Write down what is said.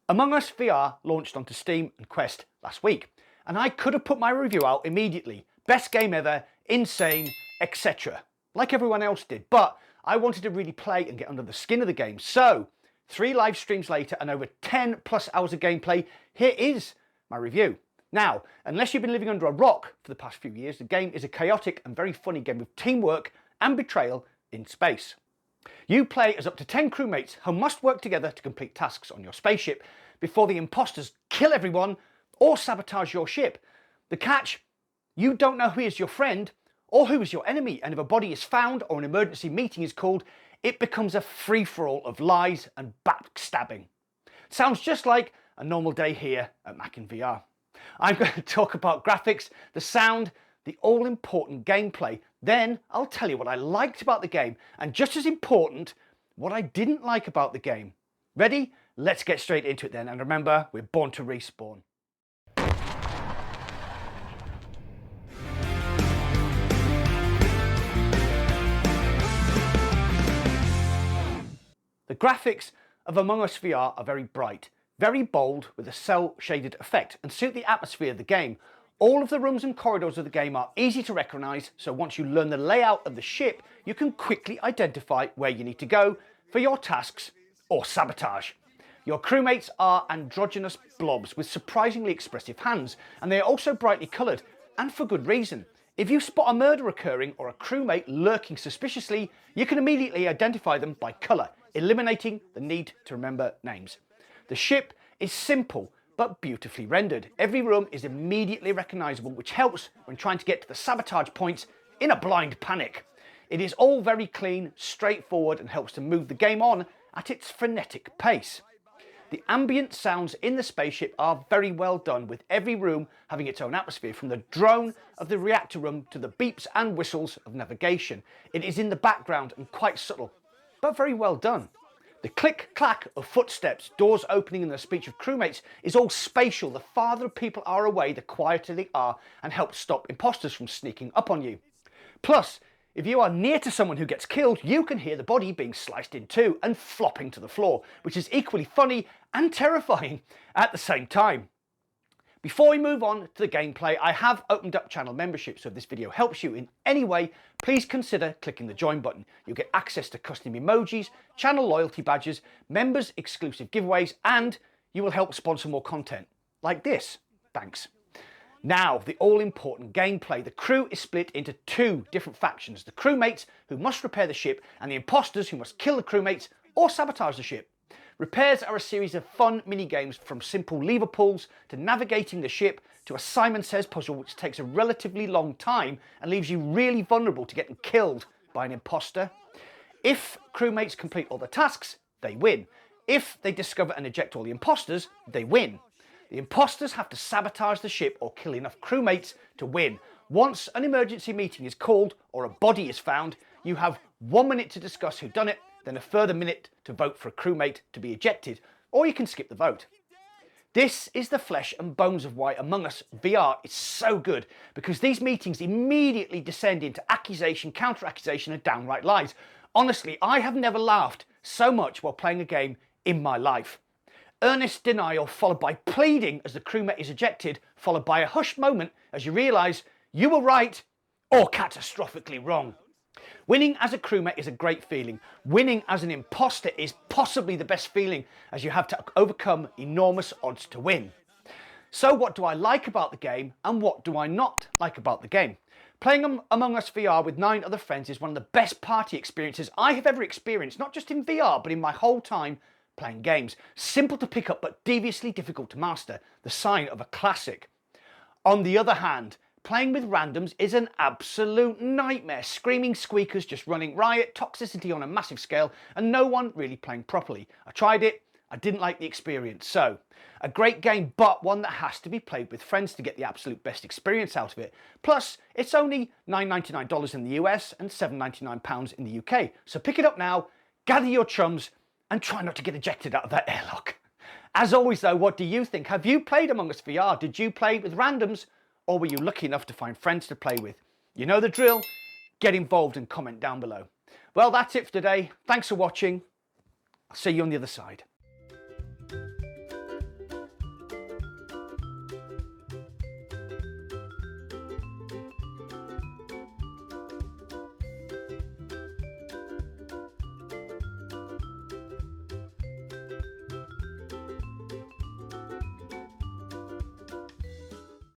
Among Us VR launched onto Steam and Quest last week, and I could have put my review out immediately. Best game ever, insane, etc. like everyone else did, but I wanted to really play and get under the skin of the game. So 3 live streams later and over 10 plus hours of gameplay, here is my review. Now, unless you've been living under a rock for the past few years, the game is a chaotic and very funny game with teamwork and betrayal in space. You play as up to 10 crewmates who must work together to complete tasks on your spaceship before the imposters kill everyone or sabotage your ship. The catch? You don't know who is your friend or who is your enemy, and if a body is found or an emergency meeting is called, it becomes a free-for-all of lies and backstabbing. Sounds just like a normal day here at Mac in VR. I'm going to talk about graphics, the sound, the all-important gameplay. Then I'll tell you what I liked about the game, and just as important, what I didn't like about the game. Ready? Let's get straight into it then, and remember, we're born to respawn. The graphics of Among Us VR are very bright, very bold with a cel-shaded effect, and suit the atmosphere of the game. All of the rooms and corridors of the game are easy to recognise, so once you learn the layout of the ship, you can quickly identify where you need to go for your tasks or sabotage. Your crewmates are androgynous blobs with surprisingly expressive hands, and they are also brightly coloured, and for good reason. If you spot a murder occurring or a crewmate lurking suspiciously, you can immediately identify them by colour, eliminating the need to remember names. The ship is simple but beautifully rendered. Every room is immediately recognisable, which helps when trying to get to the sabotage points in a blind panic. It is all very clean, straightforward, and helps to move the game on at its frenetic pace. The ambient sounds in the spaceship are very well done, with every room having its own atmosphere, from the drone of the reactor room to the beeps and whistles of navigation. It is in the background and quite subtle, but very well done. The click-clack of footsteps, doors opening, and the speech of crewmates is all spatial. The farther people are away, the quieter they are, and helps stop imposters from sneaking up on you. Plus, if you are near to someone who gets killed, you can hear the body being sliced in two and flopping to the floor, which is equally funny and terrifying at the same time. Before we move on to the gameplay, I have opened up channel membership, so if this video helps you in any way, please consider clicking the join button. You'll get access to custom emojis, channel loyalty badges, members exclusive giveaways, and you will help sponsor more content like this. Thanks. Now, the all-important gameplay. The crew is split into 2 different factions: the crewmates who must repair the ship, and the imposters who must kill the crewmates or sabotage the ship. Repairs are a series of fun mini-games, from simple lever pulls to navigating the ship to a Simon Says puzzle, which takes a relatively long time and leaves you really vulnerable to getting killed by an imposter. If crewmates complete all the tasks, they win. If they discover and eject all the imposters, they win. The imposters have to sabotage the ship or kill enough crewmates to win. Once an emergency meeting is called or a body is found, you have 1 minute to discuss who done it, then a further minute to vote for a crewmate to be ejected, or you can skip the vote. This is the flesh and bones of why Among Us VR is so good, because these meetings immediately descend into accusation, counter-accusation, and downright lies. Honestly, I have never laughed so much while playing a game in my life. Earnest denial followed by pleading as the crewmate is ejected, followed by a hushed moment as you realise you were right or catastrophically wrong. Winning as a crewmate is a great feeling. Winning as an imposter is possibly the best feeling, as you have to overcome enormous odds to win. So what do I like about the game, and what do I not like about the game? Playing Among Us VR with 9 other friends is one of the best party experiences I have ever experienced, not just in VR, but in my whole time playing games. Simple to pick up, but deviously difficult to master, the sign of a classic. On the other hand, playing with randoms is an absolute nightmare. Screaming squeakers just running riot, toxicity on a massive scale, and no one really playing properly. I tried it, I didn't like the experience. So, a great game, but one that has to be played with friends to get the absolute best experience out of it. Plus, it's only $9.99 in the US and £7.99 in the UK. So pick it up now, gather your chums, and try not to get ejected out of that airlock. As always though, what do you think? Have you played Among Us VR? Did you play with randoms? Or were you lucky enough to find friends to play with? You know the drill. Get involved and comment down below. Well, that's it for today. Thanks for watching. I'll see you on the other side.